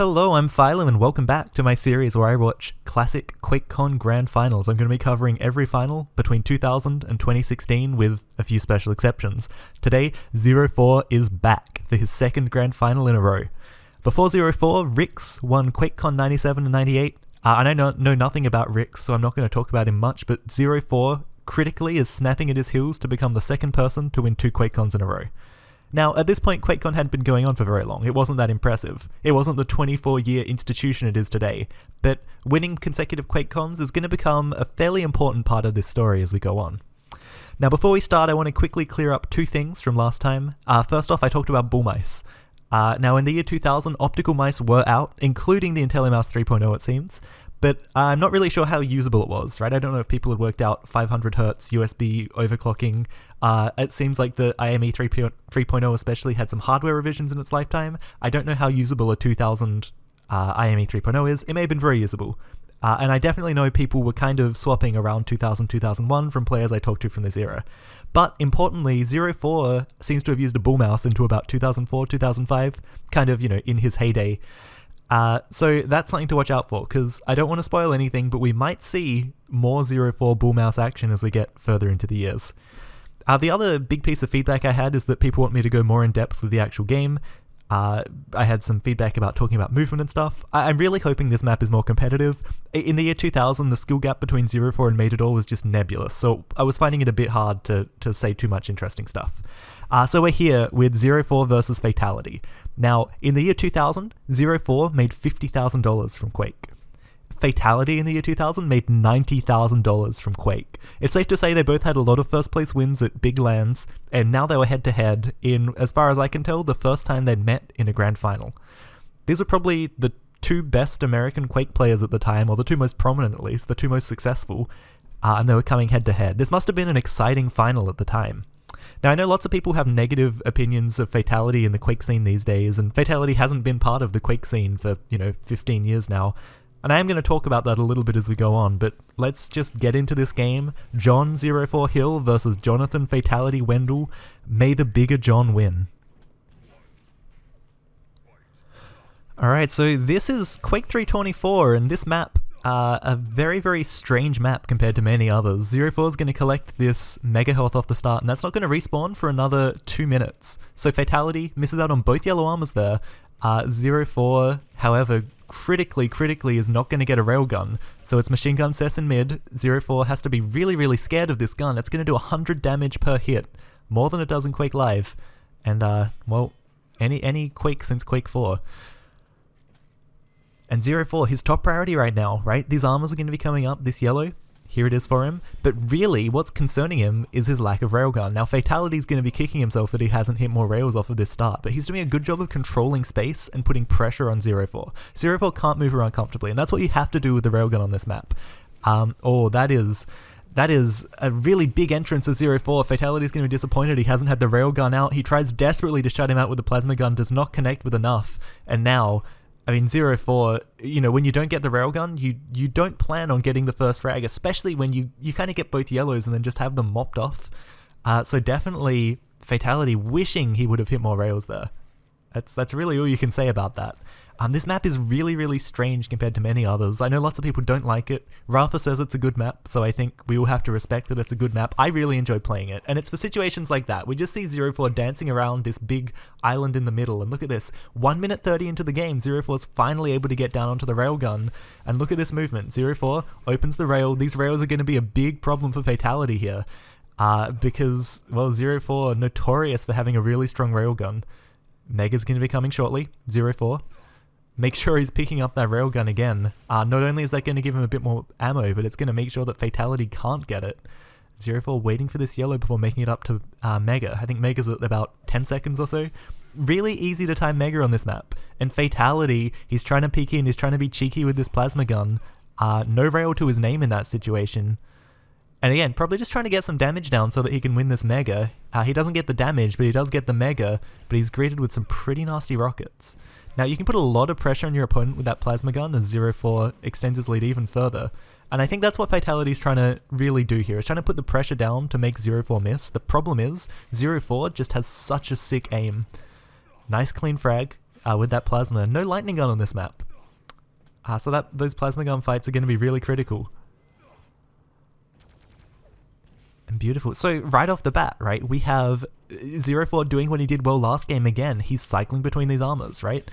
Hello, I'm Philo and welcome back to my series where I watch classic QuakeCon Grand Finals. I'm going to be covering every final between 2000 and 2016 with a few special exceptions. Today, 04 is back for his second Grand Final in a row. Before 04, Rix won QuakeCon 97 and 98. I know nothing about Rix, so I'm not going to talk about him much, but 04 critically is snapping at his heels to become the second person to win 2 QuakeCons in a row. Now, at this point, QuakeCon hadn't been going on for very long. It wasn't that impressive. It wasn't the 24-year institution it is today. But winning consecutive QuakeCons is going to become a fairly important part of this story as we go on. Now, before we start, I want to quickly clear up 2 things from last time. First off, I talked about bull mice. Now, in the year 2000, optical mice were out, including the IntelliMouse 3.0, it seems. But I'm not really sure how usable it was, right? I don't know if people had worked out 500 Hz USB overclocking. It seems like the IME 3.0 especially had some hardware revisions in its lifetime. I don't know how usable a 2000 IME 3.0 is. It may have been very usable. And I definitely know people were kind of swapping around 2000, 2001 from players I talked to from this era. But importantly, 04 seems to have used a bull mouse into about 2004, 2005, kind of, in his heyday. So that's something to watch out for, because I don't want to spoil anything, but we might see more 04 bull mouse action as we get further into the years. The other big piece of feedback I had is that people want me to go more in depth with the actual game. I had some feedback about talking about movement and stuff. I'm really hoping this map is more competitive. In the year 2000, the skill gap between 04 and Matador was just nebulous, so I was finding it a bit hard to say too much interesting stuff. So we're here with 04 versus Fatality. Now, in the year 2000, 04 made $50,000 from Quake. Fatality in the year 2000 made $90,000 from Quake. It's safe to say they both had a lot of first place wins at big lands, and now they were head to head in, as far as I can tell, the first time they'd met in a grand final. These were probably the 2 best American Quake players at the time, or the 2 most prominent at least, the 2 most successful, and they were coming head to head. This must have been an exciting final at the time. Now, I know lots of people have negative opinions of Fatality in the Quake scene these days, and Fatality hasn't been part of the Quake scene for, 15 years now. And I am going to talk about that a little bit as we go on, but let's just get into this game. John 04 Hill versus Jonathan Fatality Wendell. May the bigger John win. Alright, so this is Quake 324, and this map, a very, very strange map compared to many others. 04 is going to collect this mega health off the start, and that's not going to respawn for another 2 minutes. So Fatality misses out on both yellow armors there. 04, however, critically is not going to get a railgun, so it's machine gun cess in mid. 04 has to be really, really scared of this gun. It's going to do 100 damage per hit, more than it does in Quake Live, and well, any Quake since Quake 4. And 04, his top priority right now, right? These armors are going to be coming up, this yellow. Here it is for him. But really, what's concerning him is his lack of railgun. Now, Fatality's going to be kicking himself that he hasn't hit more rails off of this start, but he's doing a good job of controlling space and putting pressure on 04. 04 can't move around comfortably, and that's what you have to do with the railgun on this map. That is a really big entrance of 04. Fatality's going to be disappointed he hasn't had the railgun out. He tries desperately to shut him out with the plasma gun, does not connect with enough, and now, 04, when you don't get the railgun, you don't plan on getting the first frag, especially when you kind of get both yellows and then just have them mopped off. So definitely Fatality wishing he would have hit more rails there. That's really all you can say about that. This map is really, really strange compared to many others. I know lots of people don't like it. Rafa says it's a good map, so I think we will have to respect that it's a good map. I really enjoy playing it, and it's for situations like that. We just see 04 dancing around this big island in the middle, and look at this. 1 minute 30 into the game, 04 is finally able to get down onto the railgun, and look at this movement. 04 opens the rail. These rails are going to be a big problem for Fatality here, because, well, 04 notorious for having a really strong railgun. Mega's going to be coming shortly, 04. Make sure he's picking up that railgun again. Not only is that going to give him a bit more ammo, but it's going to make sure that Fatality can't get it. 04 waiting for this yellow before making it up to Mega. I think Mega's at about 10 seconds or so. Really easy to time Mega on this map. And Fatality, he's trying to peek in, he's trying to be cheeky with this plasma gun. No rail to his name in that situation. And again, probably just trying to get some damage down so that he can win this Mega. He doesn't get the damage, but he does get the Mega, but he's greeted with some pretty nasty rockets. Now, you can put a lot of pressure on your opponent with that plasma gun as 04 extends his lead even further. And I think that's what Fatality's trying to really do here, is trying to put the pressure down to make 04 miss. The problem is, 04 just has such a sick aim. Nice clean frag. with that plasma. No lightning gun on this map. So those plasma gun fights are going to be really critical. And beautiful. So right off the bat, right, we have 0-4 doing what he did well last game again. He's cycling between these armors, right?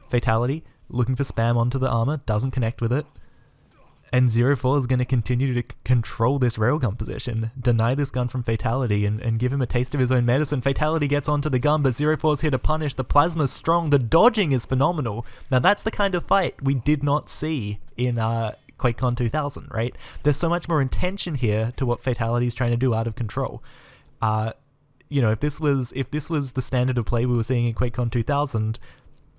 Fatality, looking for spam onto the armor, doesn't connect with it. And 0-4 is going to continue to control this railgun position, deny this gun from Fatality, and give him a taste of his own medicine. Fatality gets onto the gun, but 0-4 is here to punish. The plasma's strong. The dodging is phenomenal. Now that's the kind of fight we did not see in QuakeCon 2000, right? There's so much more intention here to what Fatality's trying to do out of control. You know, if this was the standard of play we were seeing in QuakeCon 2000,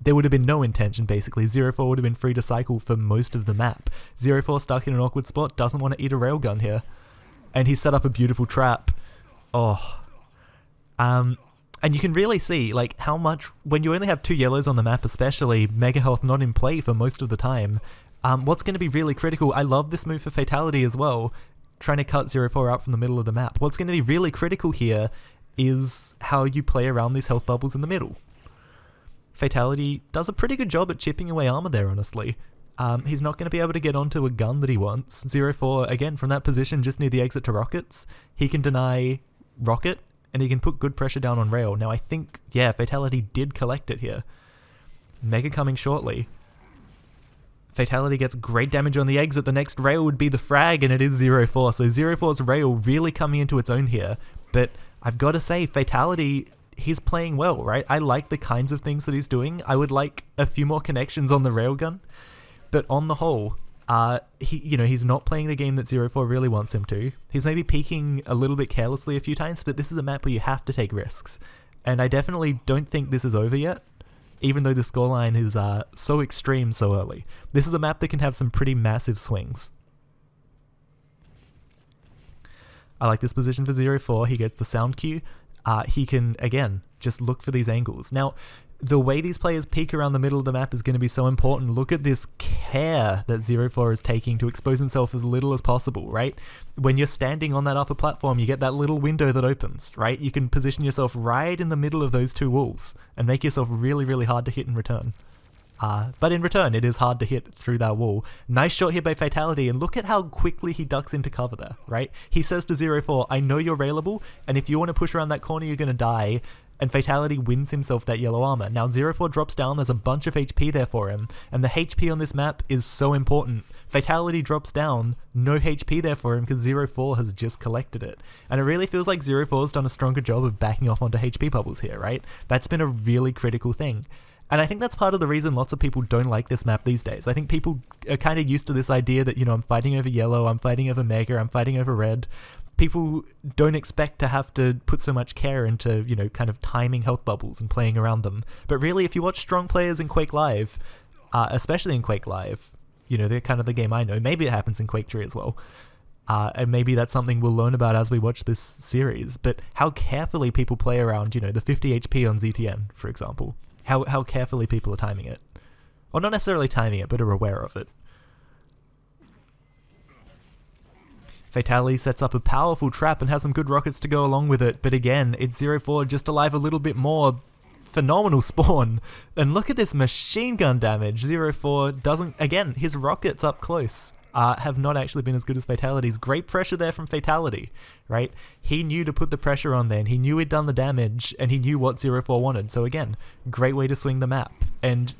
there would have been no intention, basically. 0-4 would have been free to cycle for most of the map. 0-4 stuck in an awkward spot, doesn't want to eat a railgun here. And he set up a beautiful trap. Oh. And you can really see, like, how much, when you only have 2 yellows on the map especially, Mega Health not in play for most of the time, what's going to be really critical, I love this move for Fatality as well, trying to cut 0-4 out from the middle of the map. What's going to be really critical here is how you play around these health bubbles in the middle. Fatality does a pretty good job at chipping away armor there, honestly. He's not going to be able to get onto a gun that he wants. 0-4, again, from that position just near the exit to rockets, he can deny rocket, and he can put good pressure down on rail. Now I think, yeah, Fatality did collect it here. Mega coming shortly. Fatality gets great damage on the exit. The next rail would be the frag, and it is 0-4. So 0-4's rail really coming into its own here. But I've got to say, Fatality, he's playing well, right? I like the kinds of things that he's doing. I would like a few more connections on the railgun. But on the whole, he's not playing the game that 0-4 really wants him to. He's maybe peeking a little bit carelessly a few times, but this is a map where you have to take risks. And I definitely don't think this is over yet, even though the scoreline is so extreme so early. This is a map that can have some pretty massive swings. I like this position for 0-4. He gets the sound cue. He can, again, just look for these angles. Now, the way these players peek around the middle of the map is going to be so important. Look at this care that 0-4 is taking to expose himself as little as possible, right? When you're standing on that upper platform, you get that little window that opens, right? You can position yourself right in the middle of those 2 walls and make yourself really, really hard to hit in return. But in return, it is hard to hit through that wall. Nice shot here by Fatality, and look at how quickly he ducks into cover there, right? He says to 0-4, I know you're railable, and if you want to push around that corner, you're going to die. And Fatality wins himself that yellow armor. Now 0-4 drops down, there's a bunch of HP there for him, and the HP on this map is so important. Fatality drops down, no HP there for him because 0-4 has just collected it. And it really feels like 0-4 has done a stronger job of backing off onto HP bubbles here, right? That's been a really critical thing. And I think that's part of the reason lots of people don't like this map these days. I think people are kind of used to this idea that, you know, I'm fighting over yellow, I'm fighting over mega, I'm fighting over red. People don't expect to have to put so much care into, you know, kind of timing health bubbles and playing around them. But really, if you watch strong players in Quake Live, especially in Quake Live, you know, they're kind of the game I know. Maybe it happens in Quake 3 as well. And maybe that's something we'll learn about as we watch this series. But how carefully people play around, you know, the 50 HP on ZTN, for example. How carefully people are timing it. Or not necessarily timing it, but are aware of it. Fatality sets up a powerful trap and has some good rockets to go along with it, but again, it's 0-4 just alive a little bit more. Phenomenal spawn. And look at this machine gun damage. 0-4 doesn't, again, his rockets up close have not actually been as good as Fatality's. Great pressure there from Fatality, right? He knew to put the pressure on then, he knew he'd done the damage, and he knew what 0-4 wanted. So again, great way to swing the map. And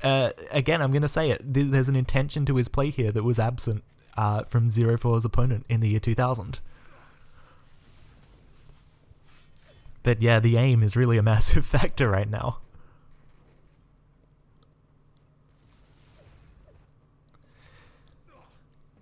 again, I'm going to say it, there's an intention to his play here that was absent from 0-4's opponent in the year 2000. But yeah, the aim is really a massive factor right now.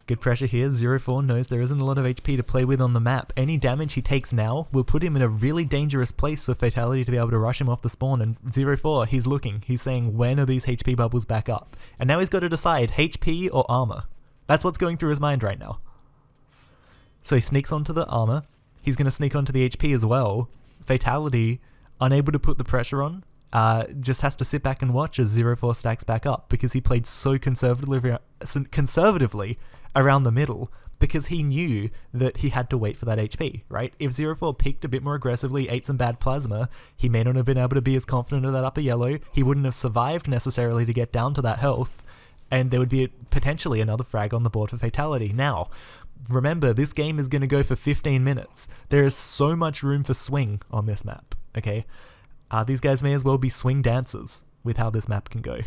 Good pressure here. 0-4 knows there isn't a lot of HP to play with on the map. Any damage he takes now will put him in a really dangerous place for Fatality to be able to rush him off the spawn. And 0-4, he's looking. He's saying, when are these HP bubbles back up? And now he's got to decide, HP or armor. That's what's going through his mind right now. So he sneaks onto the armor. He's going to sneak onto the HP as well. Fatality, unable to put the pressure on, just has to sit back and watch as 0-4 stacks back up because he played so conservatively around the middle because he knew that he had to wait for that HP, right? If 04 picked a bit more aggressively, ate some bad plasma, he may not have been able to be as confident of that upper yellow. He wouldn't have survived necessarily to get down to that health, and there would be potentially another frag on the board for Fatality. Now, remember, this game is going to go for 15 minutes. There is so much room for swing on this map, okay? These guys may as well be swing dancers with how this map can go.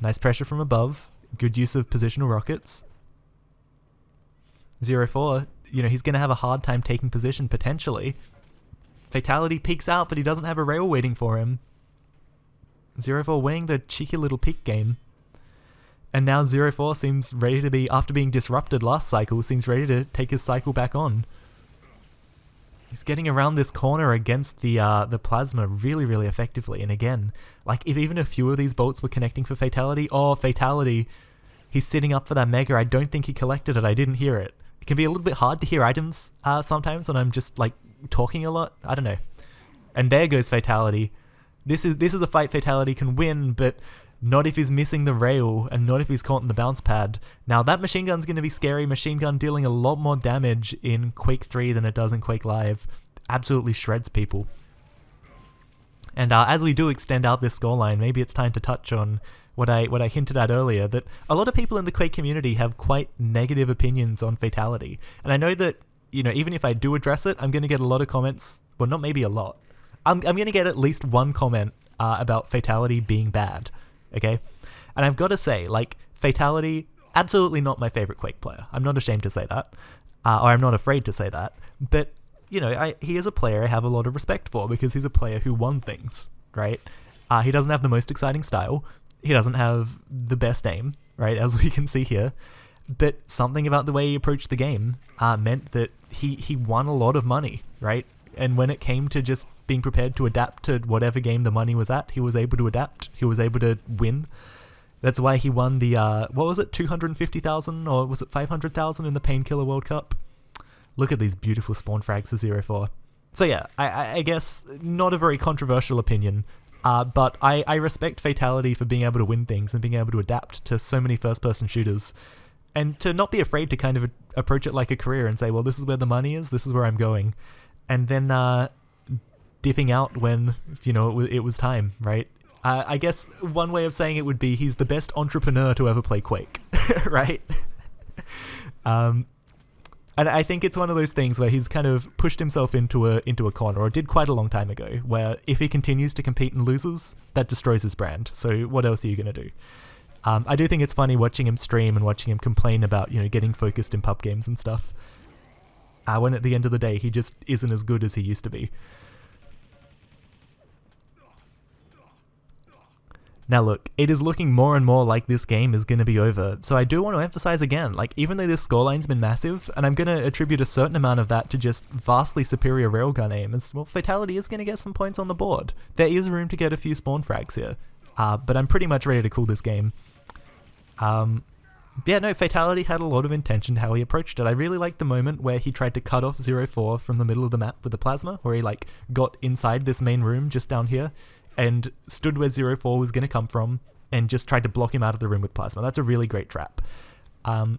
Nice pressure from above. Good use of positional rockets. 04, he's going to have a hard time taking position, potentially. Fatality peeks out, but he doesn't have a rail waiting for him. 04 winning the cheeky little peek game. And now 04 seems ready to be, after being disrupted last cycle, seems ready to take his cycle back on. He's getting around this corner against the plasma really, really effectively. And again, like, if even a few of these bolts were connecting for Fatality, Fatality, he's sitting up for that Mega. I don't think he collected it. I didn't hear it. It can be a little bit hard to hear items sometimes when I'm just, like, talking a lot. I don't know. And there goes Fatality. This is a fight Fatality can win, but not if he's missing the rail, and not if he's caught in the bounce pad. Now, that machine gun's going to be scary. Machine gun dealing a lot more damage in Quake 3 than it does in Quake Live. Absolutely shreds people. And as we do extend out this scoreline, maybe it's time to touch on what I hinted at earlier, that a lot of people in the Quake community have quite negative opinions on Fatality. And I know that, even if I do address it, I'm going to get a lot of comments. Well, not maybe a lot. I'm going to get at least one comment about Fatality being bad. Okay? And I've got to say, like, Fatality, absolutely not my favorite Quake player. I'm not ashamed to say that. Or I'm not afraid to say that. But, he is a player I have a lot of respect for, because he's a player who won things, right? He doesn't have the most exciting style. He doesn't have the best aim, right, as we can see here. But something about the way he approached the game meant that he won a lot of money, right? And when it came to just being prepared to adapt to whatever game the money was at, he was able to adapt. He was able to win. That's why he won the, what was it, 250,000 or was it 500,000 in the Painkiller World Cup? Look at these beautiful spawn frags for 04. So yeah, I guess not a very controversial opinion, but I respect Fatality for being able to win things and being able to adapt to so many first-person shooters. And to not be afraid to kind of approach it like a career and say, well, this is where the money is, this is where I'm going. And then dipping out when, it was time, right? I guess one way of saying it would be he's the best entrepreneur to ever play Quake, right? And I think it's one of those things where he's kind of pushed himself into a corner, or did quite a long time ago, where if he continues to compete and loses, that destroys his brand. So what else are you going to do? I do think it's funny watching him stream and watching him complain about, getting focused in pub games and stuff. When at the end of the day, he just isn't as good as he used to be. Now look, it is looking more and more like this game is going to be over, so I do want to emphasize again, like, even though this scoreline's been massive, and I'm going to attribute a certain amount of that to just vastly superior railgun aim, as well, Fatality is going to get some points on the board. There is room to get a few spawn frags here, but I'm pretty much ready to call this game. Yeah, no, Fatality had a lot of intention how he approached it. I really liked the moment where he tried to cut off 04 from the middle of the map with the plasma, where he, like, got inside this main room just down here, and stood where 04 was going to come from, and just tried to block him out of the room with plasma. That's a really great trap. But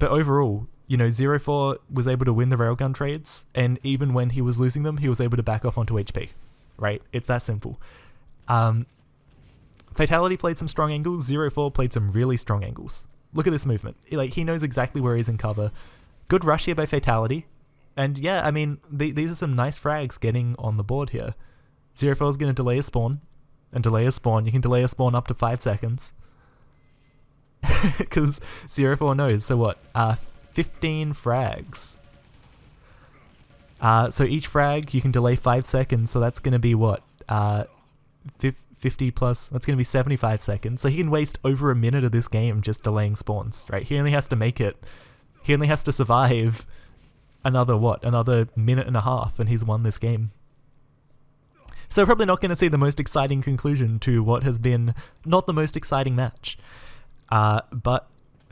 overall, 04 was able to win the railgun trades, and even when he was losing them, he was able to back off onto HP, right? It's that simple. Fatality played some strong angles, 04 played some really strong angles. Look at this movement. Like, he knows exactly where he's in cover. Good rush here by Fatality. And yeah, I mean, these are some nice frags getting on the board here. 04 is going to delay a spawn, and delay a spawn. You can delay a spawn up to 5 seconds. Because 04 knows. So what? 15 frags. So each frag, you can delay 5 seconds, so that's going to be what? 50 plus, that's going to be 75 seconds. So he can waste over a minute of this game just delaying spawns, right? He only has to make it. He only has to survive another, what? Another minute and a half, and he's won this game. So probably not going to see the most exciting conclusion to what has been not the most exciting match. But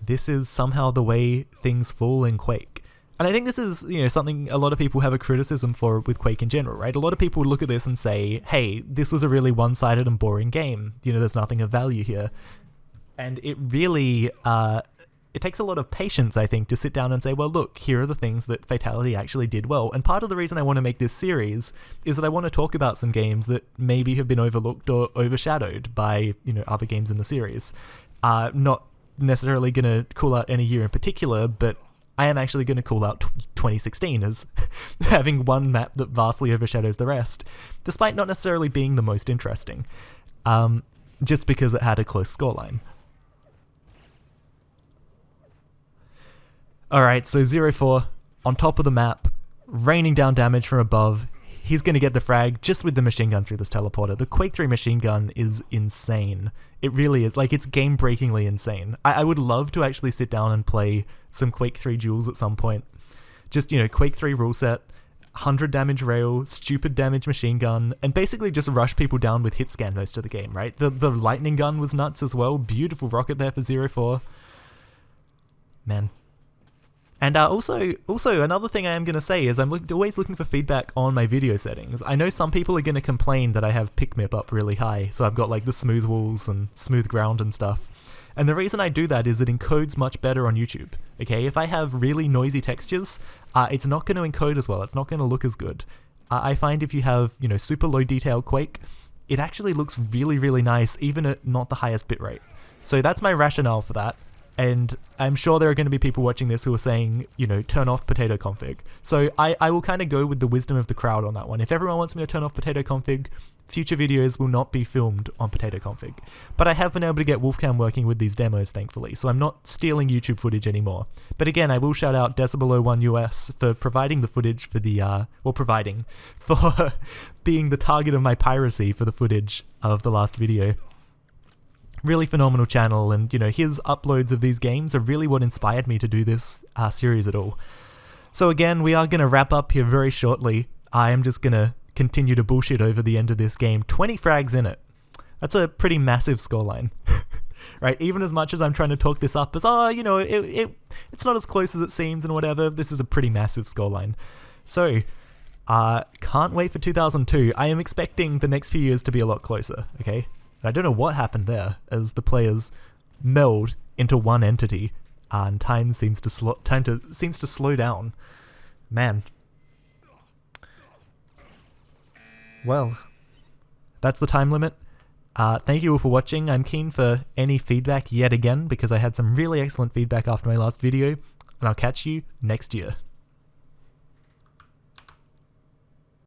this is somehow the way things fall in Quake. And I think this is, something a lot of people have a criticism for with Quake in general, right? A lot of people would look at this and say, hey, this was a really one-sided and boring game. There's nothing of value here. And it really, it takes a lot of patience, I think, to sit down and say, well, look, here are the things that Fatality actually did well. And part of the reason I want to make this series is that I want to talk about some games that maybe have been overlooked or overshadowed by, other games in the series. Not necessarily going to call out any year in particular, but I am actually going to call out 2016 as having one map that vastly overshadows the rest, despite not necessarily being the most interesting, just because it had a close scoreline. Alright, so 0-4, on top of the map, raining down damage from above. He's going to get the frag just with the machine gun through this teleporter. The Quake 3 machine gun is insane. It really is. Like, it's game-breakingly insane. I would love to actually sit down and play some Quake 3 duels at some point. Just, Quake 3 rule set, 100 damage rail, stupid damage machine gun, and basically just rush people down with hit scan most of the game, right? The lightning gun was nuts as well. Beautiful rocket there for 0-4. Man. And also another thing I am going to say is I'm always looking for feedback on my video settings. I know some people are going to complain that I have pick-mip up really high, so I've got like the smooth walls and smooth ground and stuff. And the reason I do that is it encodes much better on YouTube. Okay, if I have really noisy textures, it's not going to encode as well. It's not going to look as good. I find if you have, super low detail Quake, it actually looks really, really nice, even at not the highest bitrate. So that's my rationale for that. And I'm sure there are going to be people watching this who are saying, turn off potato config. So I will kind of go with the wisdom of the crowd on that one. If everyone wants me to turn off potato config, future videos will not be filmed on potato config. But I have been able to get Wolfcam working with these demos, thankfully, so I'm not stealing YouTube footage anymore. But again, I will shout out Decibel01 US for providing the footage for the, for being the target of my piracy for the footage of the last video. Really phenomenal channel, and his uploads of these games are really what inspired me to do this series at all. So again, we are going to wrap up here very shortly. I am just going to continue to bullshit over the end of this game. 20 frags in it. That's a pretty massive scoreline. Right, even as much as I'm trying to talk this up as, it's not as close as it seems and whatever, this is a pretty massive scoreline. So, can't wait for 2002. I am expecting the next few years to be a lot closer, okay? I don't know what happened there, as the players meld into one entity, and time seems to slow down. Man. Well, that's the time limit. Thank you all for watching. I'm keen for any feedback yet again, because I had some really excellent feedback after my last video, and I'll catch you next year.